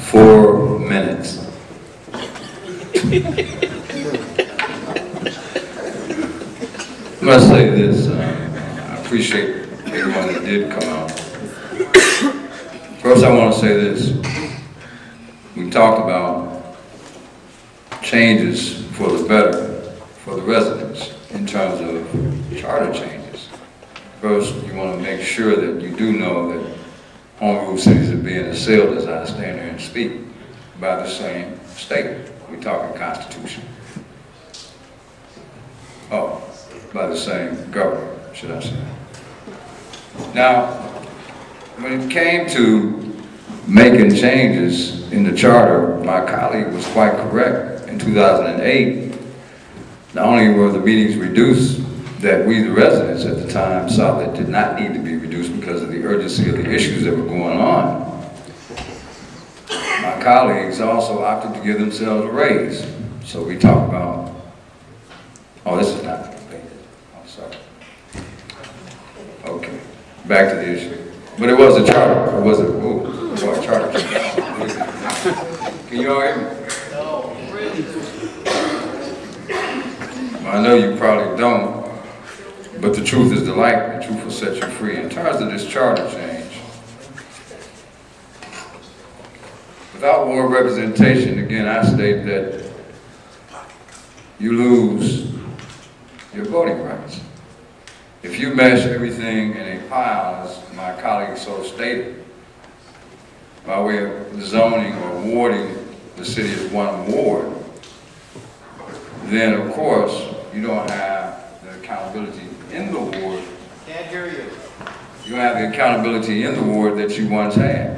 4 minutes. I'm going to say this. I appreciate everyone that did come out. First, I want to say this. We talked about changes for the better for the residents in terms of charter changes. First, you want to make sure that you do know that home rule cities are being assailed, as I stand here and speak, by the same state. We're talking Constitution. Oh, by the same government, should I say. Now, when it came to making changes in the charter, my colleague was quite correct. In 2008, not only were the meetings reduced, that we, the residents at the time, saw that did not need to be reduced because of the urgency of the issues that were going on. My colleagues also opted to give themselves a raise. So we talk about, oh, this is not related. I'm sorry. Okay, back to the issue. But it was a charter. It was a charter. Can you all hear me? No, really. Well, I know you probably don't. But the truth is the light, the truth will set you free. In terms of this charter change, without more representation, again, I state that you lose your voting rights. If you mesh everything in a pile, as my colleague so stated, by way of zoning or warding the city as one ward, then of course you don't have the accountability in the ward. Can't hear you. You don't have the accountability in the ward that you once had.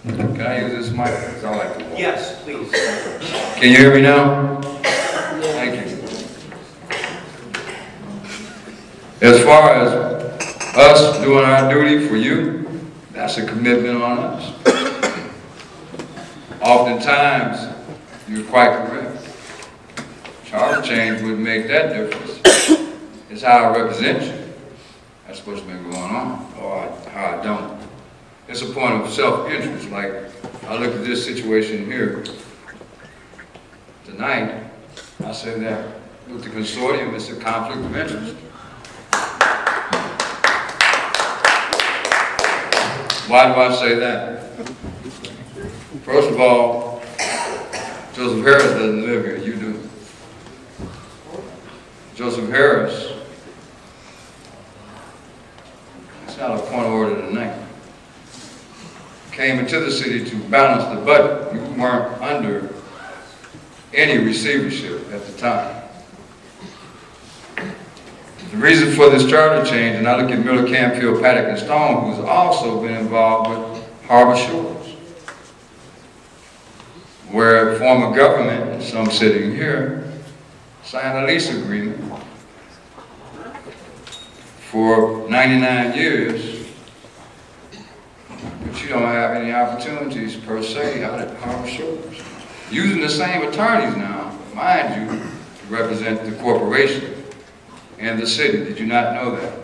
Can I use this mic? Because I like the ward. Yes, please. Can you hear me now? Thank you. As far as us doing our duty for you, that's a commitment on us. Oftentimes, you're quite correct. Charter change would make that difference. It's how I represent you. That's what's been going on, or how I don't. It's a point of self-interest. Like, I look at this situation here tonight, I say that with the consortium, it's a conflict of interest. Why do I say that? First of all, Joseph Harris doesn't live here, you do. Joseph Harris, it's not a point of order tonight, came into the city to balance the budget. You weren't under any receivership at the time. The reason for this charter change, and I look at Miller, Canfield, Paddock, and Stone, who's also been involved with Harbor Shores, where former government, and some sitting here, signed a lease agreement for 99 years, but you don't have any opportunities per se out at Harbor Shores. Using the same attorneys now, mind you, to represent the corporation and the city. Did you not know that?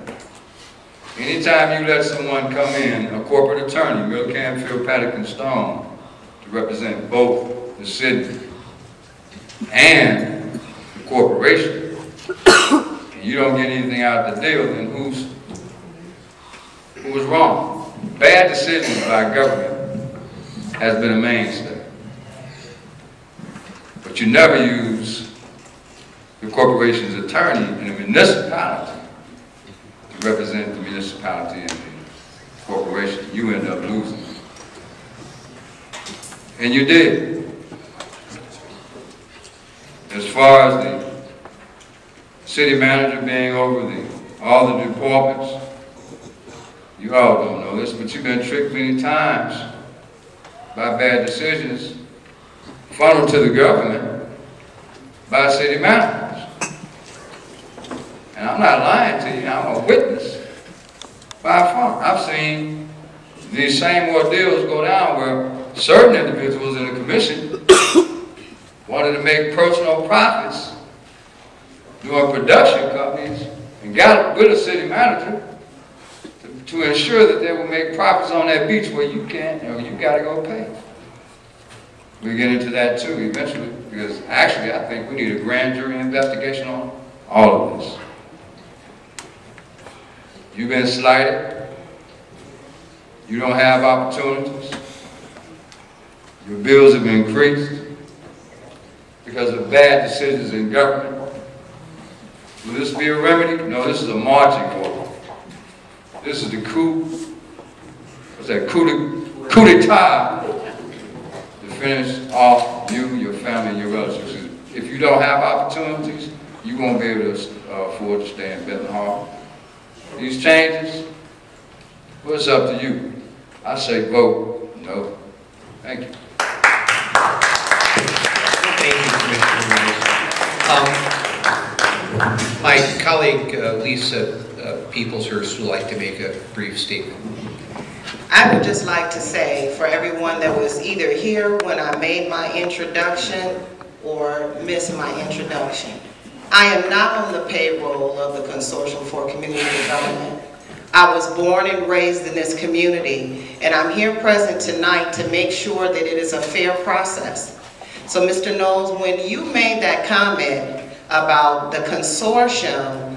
Anytime you let someone come in, a corporate attorney, Miller, Canfield, Paddock, and Stone, to represent both the city and the corporation, and you don't get anything out of the deal, then who was wrong? Bad decisions by government has been a mainstay. But you never use the corporation's attorney in a municipality to represent the municipality and the corporation. You end up losing. And you did. As far as the city manager being over all the departments, you all don't know this, but you've been tricked many times by bad decisions funneled to the government by city managers. And I'm not lying to you, I'm a witness by far. I've seen these same ordeals go down where certain individuals in the commission wanted to make personal profits doing production companies and got with a city manager to ensure that they would make profits on that beach where you can't, you know, you got to go pay. We get into that too eventually, because actually I think we need a grand jury investigation on all of this. You've been slighted. You don't have opportunities. Your bills have increased because of bad decisions in government. Will this be a remedy? No, this is a marching order. This is the coup, what's that, coup d'etat to finish off you, your family, and your relatives. If you don't have opportunities, you won't be able to afford to stay in Benton Harbor. These changes, well, it's up to you. I say vote no. Thank you. Thank you, Commissioner Knowles. My colleague Lisa Peopleshurst would like to make a brief statement. I would just like to say, for everyone that was either here when I made my introduction or missed my introduction, I am not on the payroll of the Consortium for Community Development. I was born and raised in this community, and I'm here present tonight to make sure that it is a fair process. So Mr. Knowles, when you made that comment about the consortium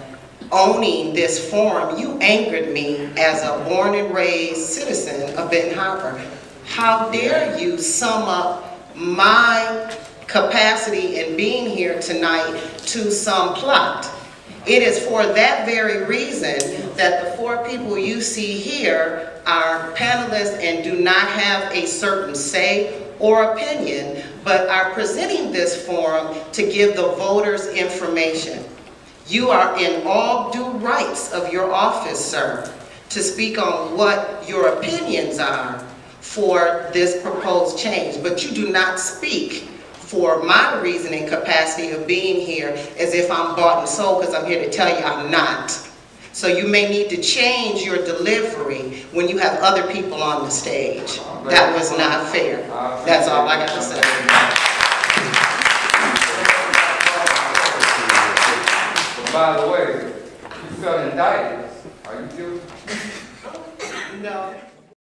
owning this forum, you angered me as a born and raised citizen of Benton Harbor. How dare you sum up my capacity in being here tonight to some plot? It is for that very reason that the 4 people you see here are panelists and do not have a certain say or opinion, but are presenting this forum to give the voters information. You are in all due rights of your office, sir, to speak on what your opinions are for this proposed change, but you do not speak for my reasoning capacity of being here as if I'm bought and sold, because I'm here to tell you I'm not. So you may need to change your delivery when you have other people on the stage. That was not fair. That's all I got to say. By the way, you got indicted. Are you guilty? No.